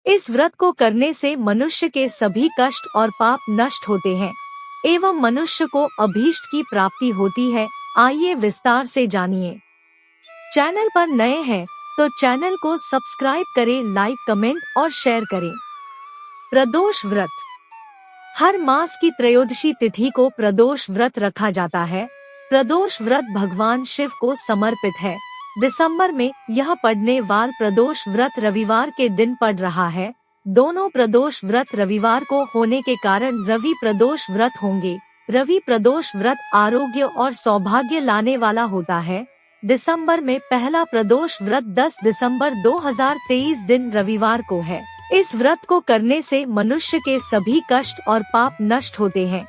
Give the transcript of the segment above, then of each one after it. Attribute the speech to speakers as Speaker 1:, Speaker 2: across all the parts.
Speaker 1: इस व्रत को करने से मनुष्य के सभी कष्ट और पाप नष्ट होते हैं एवं मनुष्य को अभीष्ट की प्राप्ति होती है। आइए विस्तार से जानिए। चैनल पर नए हैं तो चैनल को सब्सक्राइब करें, लाइक, कमेंट और शेयर करें। प्रदोष व्रत। हर मास की त्रयोदशी तिथि को प्रदोष व्रत रखा जाता है। प्रदोष व्रत भगवान शिव को समर्पित है। दिसंबर में यह पड़ने वाला प्रदोष व्रत रविवार के दिन पड़ रहा है। दोनों प्रदोष व्रत रविवार को होने के कारण रवि प्रदोष व्रत होंगे। रवि प्रदोष व्रत आरोग्य और सौभाग्य लाने वाला होता है। दिसंबर में पहला प्रदोष व्रत 10 दिसंबर 2023 दिन रविवार को है। इस व्रत को करने से मनुष्य के सभी कष्ट और पाप नष्ट होते हैं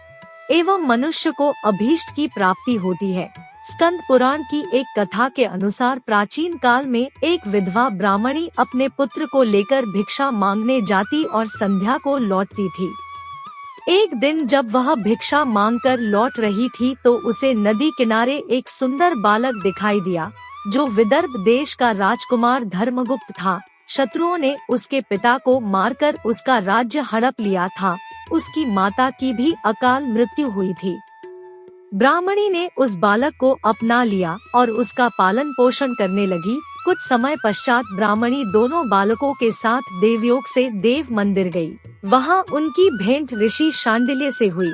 Speaker 1: एवं मनुष्य को अभीष्ट की प्राप्ति होती है। स्कंद पुराण की एक कथा के अनुसार प्राचीन काल में एक विधवा ब्राह्मणी अपने पुत्र को लेकर भिक्षा मांगने जाती और संध्या को लौटती थी। एक दिन जब वह भिक्षा मांगकर लौट रही थी तो उसे नदी किनारे एक सुंदर बालक दिखाई दिया जो विदर्भ देश का राजकुमार धर्मगुप्त था। शत्रुओं ने उसके पिता को मारकर उसका राज्य हड़प लिया था। उसकी माता की भी अकाल मृत्यु हुई थी। ब्राह्मणी ने उस बालक को अपना लिया और उसका पालन पोषण करने लगी। कुछ समय पश्चात ब्राह्मणी दोनों बालकों के साथ देवयोग से देव मंदिर गई। वहां उनकी भेंट ऋषि शांडिल्य से हुई।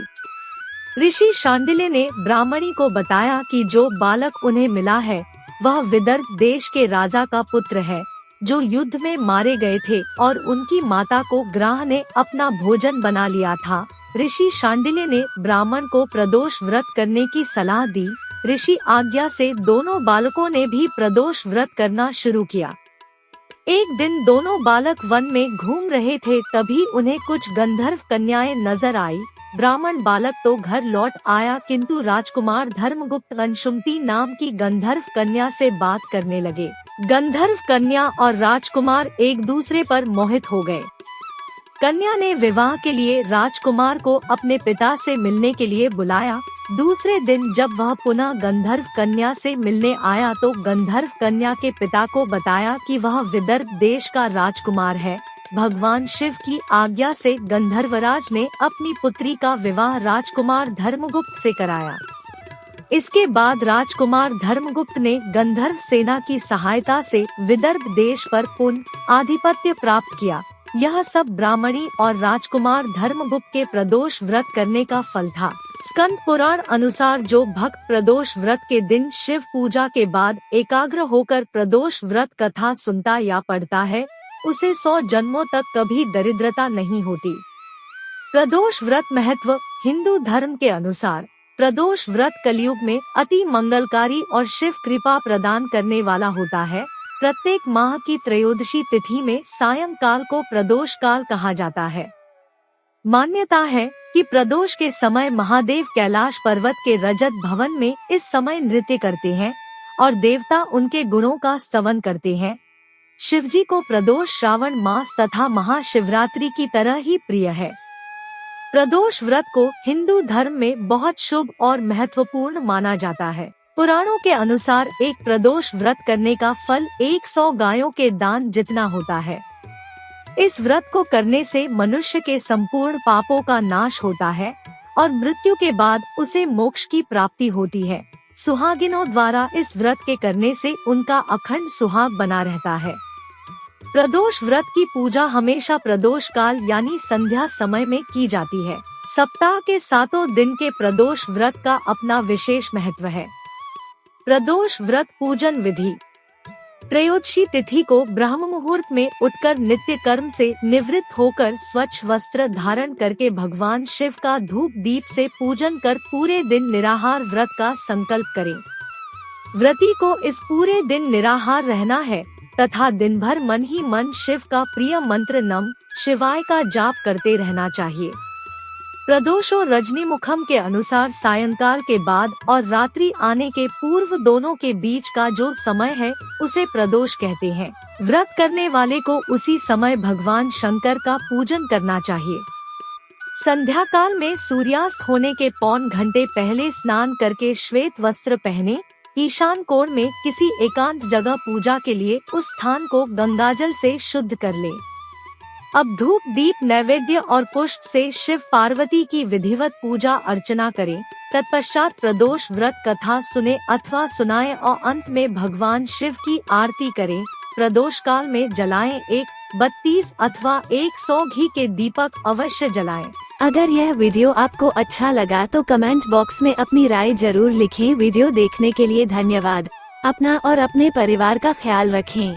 Speaker 1: ऋषि शांडिल्य ने ब्राह्मणी को बताया कि जो बालक उन्हें मिला है वह विदर्भ देश के राजा का पुत्र है जो युद्ध में मारे गए थे और उनकी माता को ग्राह ने अपना भोजन बना लिया था। ऋषि शांडिल्य ने ब्राह्मण को प्रदोष व्रत करने की सलाह दी। ऋषि आज्ञा से दोनों बालकों ने भी प्रदोष व्रत करना शुरू किया। एक दिन दोनों बालक वन में घूम रहे थे, तभी उन्हें कुछ गंधर्व कन्याएं नजर आई। ब्राह्मण बालक तो घर लौट आया किंतु राजकुमार धर्मगुप्त अंशुमती नाम की गंधर्व कन्या से बात करने लगे। गंधर्व कन्या और राजकुमार एक दूसरे पर मोहित हो गए। कन्या ने विवाह के लिए राजकुमार को अपने पिता से मिलने के लिए बुलाया। दूसरे दिन जब वह पुनः गंधर्व कन्या से मिलने आया तो गंधर्व कन्या के पिता को बताया कि वह विदर्भ देश का राजकुमार है। भगवान शिव की आज्ञा से गंधर्वराज ने अपनी पुत्री का विवाह राजकुमार धर्मगुप्त से कराया। इसके बाद राजकुमार धर्मगुप्त ने गंधर्व सेना की सहायता से विदर्भ देश पर पूर्ण आधिपत्य प्राप्त किया। यह सब ब्राह्मणी और राजकुमार धर्मगुप्त के प्रदोष व्रत करने का फल था। स्कंद पुराण अनुसार जो भक्त प्रदोष व्रत के दिन शिव पूजा के बाद एकाग्र होकर प्रदोष व्रत कथा सुनता या पढ़ता है उसे 100 जन्मों तक कभी दरिद्रता नहीं होती। प्रदोष व्रत महत्व। हिंदू धर्म के अनुसार प्रदोष व्रत कलयुग में अति मंगलकारी और शिव कृपा प्रदान करने वाला होता है। प्रत्येक माह की त्रयोदशी तिथि में सायंकाल को प्रदोष काल कहा जाता है। मान्यता है कि प्रदोष के समय महादेव कैलाश पर्वत के रजत भवन में इस समय नृत्य करते हैं और देवता उनके गुणों का स्तवन करते हैं। शिवजी को प्रदोष श्रावण मास तथा महाशिवरात्रि की तरह ही प्रिय है। प्रदोष व्रत को हिंदू धर्म में बहुत शुभ और महत्वपूर्ण माना जाता है। पुराणों के अनुसार एक प्रदोष व्रत करने का फल 100 गायों के दान जितना होता है। इस व्रत को करने से मनुष्य के संपूर्ण पापों का नाश होता है और मृत्यु के बाद उसे मोक्ष की प्राप्ति होती है। सुहागिनों द्वारा इस व्रत के करने से उनका अखंड सुहाग बना रहता है। प्रदोष व्रत की पूजा हमेशा प्रदोष काल यानी संध्या समय में की जाती है। सप्ताह के 7 दिन के प्रदोष व्रत का अपना विशेष महत्व है। प्रदोष व्रत पूजन विधि। त्रयोदशी तिथि को ब्रह्म मुहूर्त में उठकर नित्य कर्म से निवृत्त होकर स्वच्छ वस्त्र धारण करके भगवान शिव का धूप दीप से पूजन कर पूरे दिन निराहार व्रत का संकल्प करें। व्रती को इस पूरे दिन निराहार रहना है तथा दिन भर मन ही मन शिव का प्रिय मंत्र नम शिवाय का जाप करते रहना चाहिए। प्रदोषो रजनीमुखम के अनुसार सायंकाल के बाद और रात्रि आने के पूर्व दोनों के बीच का जो समय है उसे प्रदोष कहते हैं। व्रत करने वाले को उसी समय भगवान शंकर का पूजन करना चाहिए। संध्या काल में सूर्यास्त होने के पौन घंटे पहले स्नान करके श्वेत वस्त्र पहने ईशान कोण में किसी एकांत जगह पूजा के लिए उस स्थान को गंगाजल से शुद्ध कर ले। अब धूप दीप नैवेद्य और पुष्प से शिव पार्वती की विधिवत पूजा अर्चना करें। तत्पश्चात प्रदोष व्रत कथा सुने अथवा सुनाएं और अंत में भगवान शिव की आरती करें। प्रदोष काल में जलाएं 1-32 अथवा 100 घी के दीपक अवश्य जलाएं।
Speaker 2: अगर यह वीडियो आपको अच्छा लगा तो कमेंट बॉक्स में अपनी राय जरूर लिखें। वीडियो देखने के लिए धन्यवाद। अपना और अपने परिवार का ख्याल रखें।